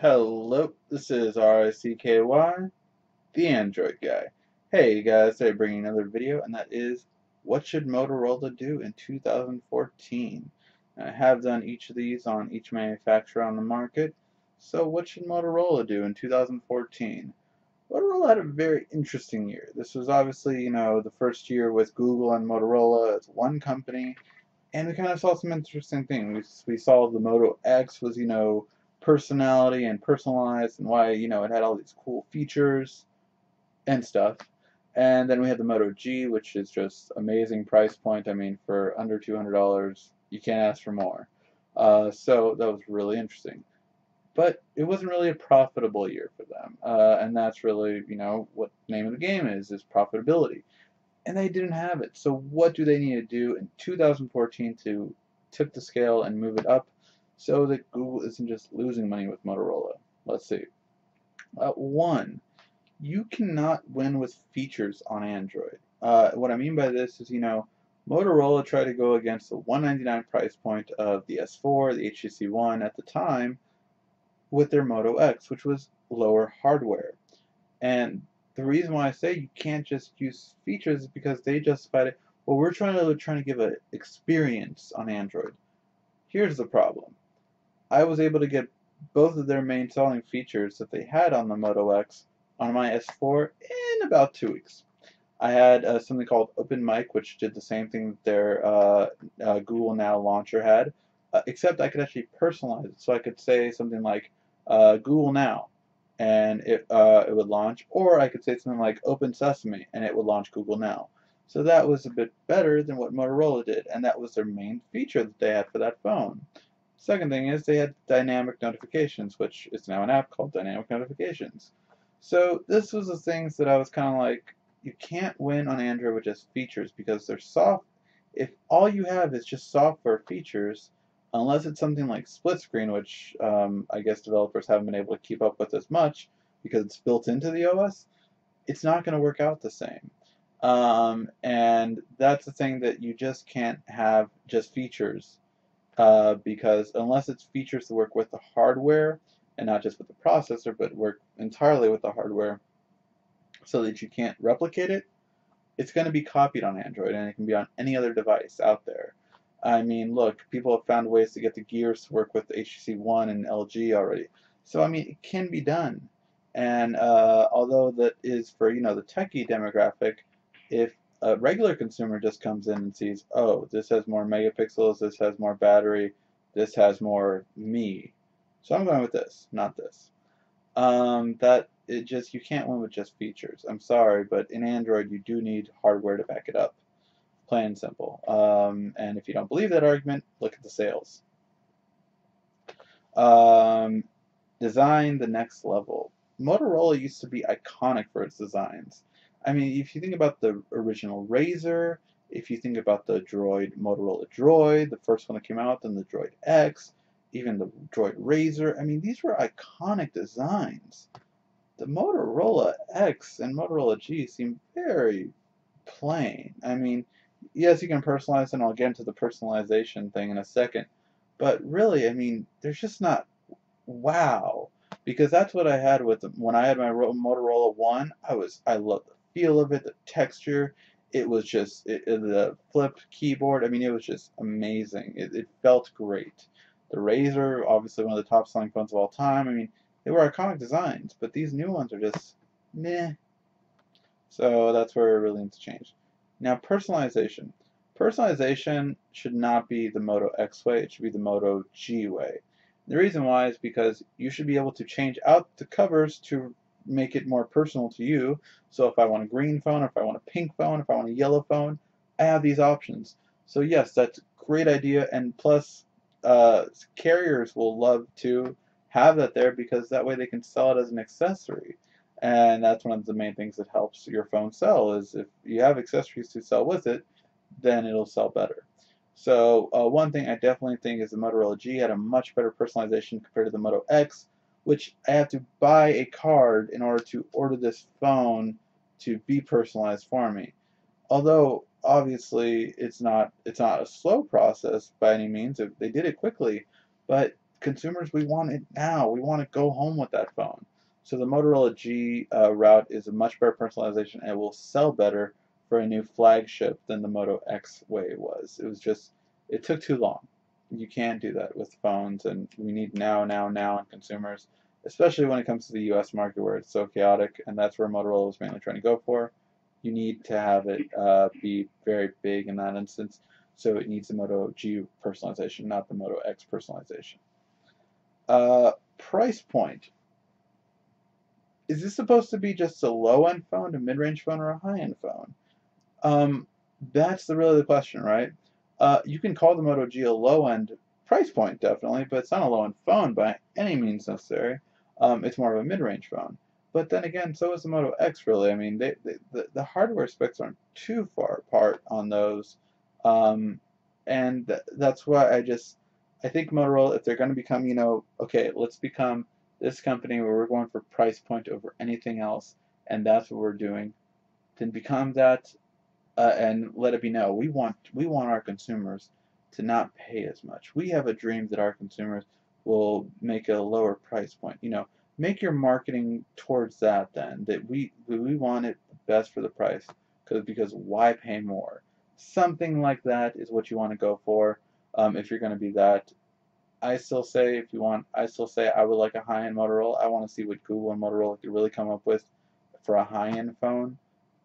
Hello, this is RICKY, the Android guy. Hey guys, today bringing another video, and that is what should Motorola do in 2014? I have done each of these on each manufacturer on the market. So what should Motorola do in 2014? Motorola had a very interesting year. This was obviously, the first year with Google and Motorola as one company, and we kind of saw some interesting things. We saw the Moto X was, personality and personalized, and why, it had all these cool features and stuff. And then we had the Moto G, which is just amazing price point. I mean, for under $200, you can't ask for more. So that was really interesting. But it wasn't really a profitable year for them. And that's really, what the name of the game is profitability. And they didn't have it. So what do they need to do in 2014 to tip the scale and move it up so that Google isn't just losing money with Motorola? Let's see. One, you cannot win with features on Android. What I mean by this is, Motorola tried to go against the $199 price point of the S4, the HTC One at the time, with their Moto X, which was lower hardware. And the reason why I say you can't just use features is because they justified it. Well, we're trying to give an experience on Android. Here's the problem. I was able to get both of their main selling features that they had on the Moto X on my S4 in about 2 weeks. I had something called Open Mic, which did the same thing that their Google Now launcher had, except I could actually personalize it. So I could say something like Google Now, and it would launch, or I could say something like Open Sesame, and it would launch Google Now. So that was a bit better than what Motorola did, and that was their main feature that they had for that phone. Second thing is they had dynamic notifications, which is now an app called Dynamic Notifications. So this was the things that I was kind of like, you can't win on Android with just features because they're soft. If all you have is just software features, unless it's something like split screen, which I guess developers haven't been able to keep up with as much because it's built into the OS, it's not going to work out the same. And that's the thing, that you just can't have just features because unless it's features to work with the hardware and not just with the processor, but work entirely with the hardware so that you can't replicate it, it's going to be copied on Android, and it can be on any other device out there. I mean, look, people have found ways to get the gears to work with the HTC One and LG already. So, I mean, it can be done. And although that is for, the techie demographic, if a regular consumer just comes in and sees, oh, this has more megapixels, this has more battery, this has more me, so I'm going with this, not this. You can't win with just features. I'm sorry, but in Android you do need hardware to back it up. Plain and simple. And if you don't believe that argument, look at the sales. Design the next level. Motorola used to be iconic for its designs. I mean, if you think about the original Razr, if you think about the Motorola Droid, the first one that came out, then the Droid X, even the Droid Razr, I mean, these were iconic designs. The Motorola X and Motorola G seem very plain. I mean, yes, you can personalize, and I'll get into the personalization thing in a second, but really, I mean, there's just not wow, because that's what I had with them. When I had my Motorola One, I loved the feel of it, the texture. It was just the flipped keyboard. I mean, it was just amazing. It felt great. The Razr, obviously one of the top selling phones of all time. I mean, they were iconic designs, but these new ones are just meh. So that's where it really needs to change. Now, personalization. Personalization should not be the Moto X way, it should be the Moto G way. The reason why is because you should be able to change out the covers to make it more personal to you. So if I want a green phone, if I want a pink phone, if I want a yellow phone, I have these options. So yes, that's a great idea, and plus carriers will love to have that there because that way they can sell it as an accessory. And that's one of the main things that helps your phone sell, is if you have accessories to sell with it, then it'll sell better. So one thing I definitely think is the Motorola G had a much better personalization compared to the Moto X, which I have to buy a card in order to order this phone to be personalized for me. Although obviously it's not a slow process by any means. They did it quickly, but consumers, we want it now. We want to go home with that phone. So the Motorola G route is a much better personalization and it will sell better for a new flagship than the Moto X way was. It was just, it took too long. You can't do that with phones, and we need now, now, now in consumers, especially when it comes to the US market where it's so chaotic, and that's where Motorola was mainly trying to go for. You need to have it be very big in that instance, so it needs the Moto G personalization, not the Moto X personalization. Price point. Is this supposed to be just a low-end phone, a mid-range phone, or a high-end phone? That's really the question, right? You can call the Moto G a low-end price point, definitely, but it's not a low-end phone by any means necessary. It's more of a mid-range phone. But then again, so is the Moto X, really. I mean, the hardware specs aren't too far apart on those. And that's why I think Motorola, if they're going to become, okay, let's become this company where we're going for price point over anything else, and that's what we're doing, then become that, and let it be known. We want our consumers to not pay as much. We have a dream that our consumers will make a lower price point. Make your marketing towards that then. That we want it best for the price, because why pay more? Something like that is what you want to go for. If you're going to be that. I still say I would like a high-end Motorola. I want to see what Google and Motorola could really come up with for a high-end phone.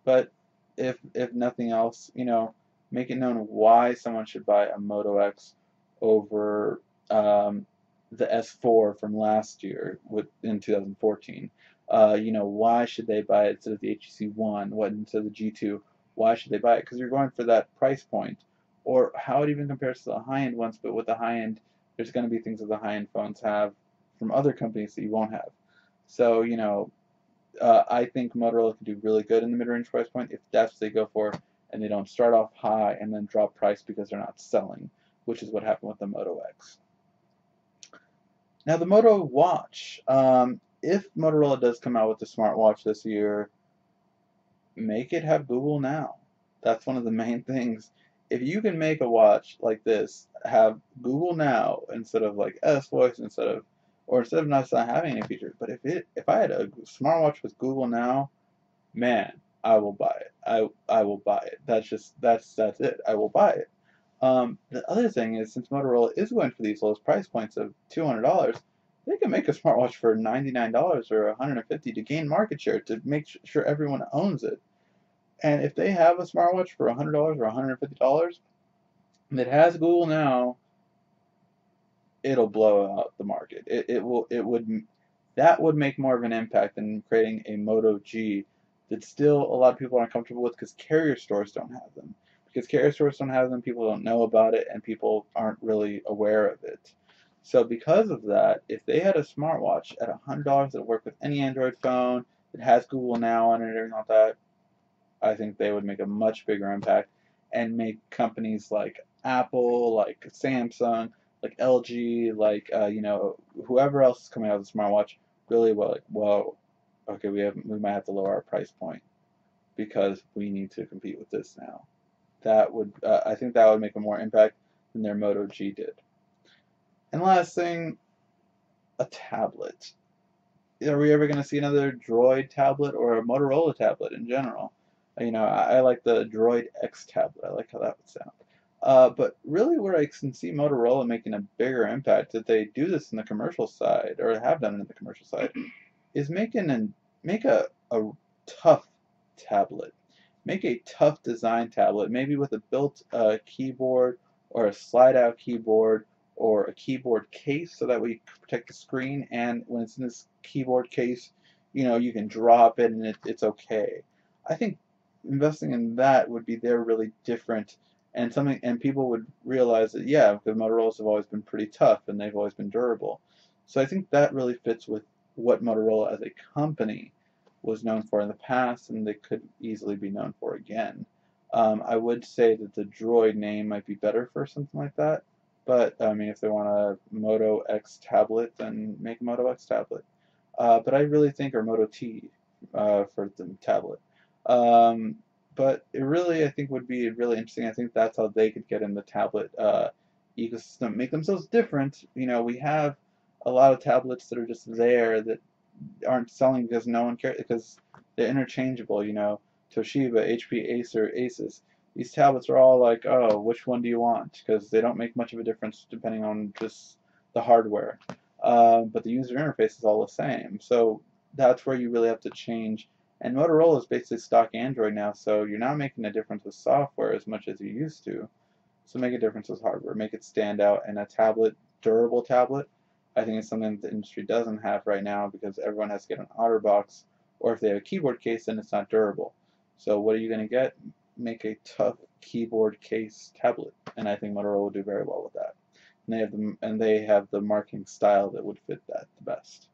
But if nothing else, make it known why someone should buy a Moto X over the S4 from last year in 2014. Why should they buy it instead of the HTC One? What instead of the G2? Why should they buy it? Because you're going for that price point, or how it even compares to the high-end ones. But with the high-end, there's going to be things that the high-end phones have from other companies that you won't have. So, I think Motorola can do really good in the mid-range price point if that's what they go for, and they don't start off high and then drop price because they're not selling, which is what happened with the Moto X. Now, the Moto Watch. If Motorola does come out with the SmartWatch this year, make it have Google Now. That's one of the main things. If you can make a watch like this have Google Now instead of like S Voice, instead of not having any features, but if I had a smartwatch with Google Now, man, I will buy it. I will buy it. That's it. I will buy it. The other thing is, since Motorola is going for these lowest price points of $200, they can make a smartwatch for $99 or $150 to gain market share, to make sure everyone owns it. And if they have a smartwatch for $100 or $150 that has Google Now, it'll blow out the market. That would make more of an impact than creating a Moto G that still a lot of people aren't comfortable with, because carrier stores don't have them. Because carrier stores don't have them, people don't know about it, and people aren't really aware of it. So because of that, if they had a smartwatch at $100 that worked with any Android phone, that has Google Now on it and everything like that, I think they would make a much bigger impact and make companies like Apple, like Samsung, like LG, like whoever else is coming out with a smartwatch really well. Like, whoa, okay, we might have to lower our price point because we need to compete with this now. That would I think that would make a more impact than their Moto G did. And last thing, a tablet. Are we ever going to see another Droid tablet or a Motorola tablet in general? I like the Droid X tablet. I like how that would sound. But really, where I can see Motorola making a bigger impact, if they do this in the commercial side, or have done it in the commercial side, is make a tough tablet. Make a tough design tablet, maybe with a built keyboard or a slide-out keyboard or a keyboard case, so that way you protect the screen, and when it's in this keyboard case, you can drop it and it's okay. I think investing in that would be there really different, and people would realize that, yeah, because Motorola's have always been pretty tough and they've always been durable. So I think that really fits with what Motorola as a company was known for in the past, and they could easily be known for again. I would say that the Droid name might be better for something like that, but I mean, if they want a Moto X tablet, then make a Moto X tablet. But I really think, or Moto T for the tablet. But it really, I think, would be really interesting. I think that's how they could get in the tablet ecosystem, make themselves different. We have a lot of tablets that are just there that aren't selling because no one cares, because they're interchangeable. Toshiba, HP, Acer, Asus. These tablets are all like, oh, which one do you want? Because they don't make much of a difference depending on just the hardware. But the user interface is all the same. So that's where you really have to change. And Motorola is basically stock Android now, so you're not making a difference with software as much as you used to. So make a difference with hardware, make it stand out. And a tablet, durable tablet, I think it's something that the industry doesn't have right now because everyone has to get an OtterBox, or if they have a keyboard case, then it's not durable. So what are you going to get? Make a tough keyboard case tablet, and I think Motorola will do very well with that. And they have the marking style that would fit that the best.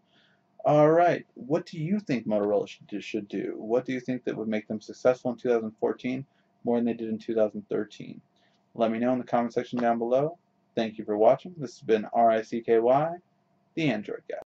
All right, what do you think Motorola should do? What do you think that would make them successful in 2014 more than they did in 2013? Let me know in the comment section down below. Thank you for watching. This has been RICKY, the Android Guy.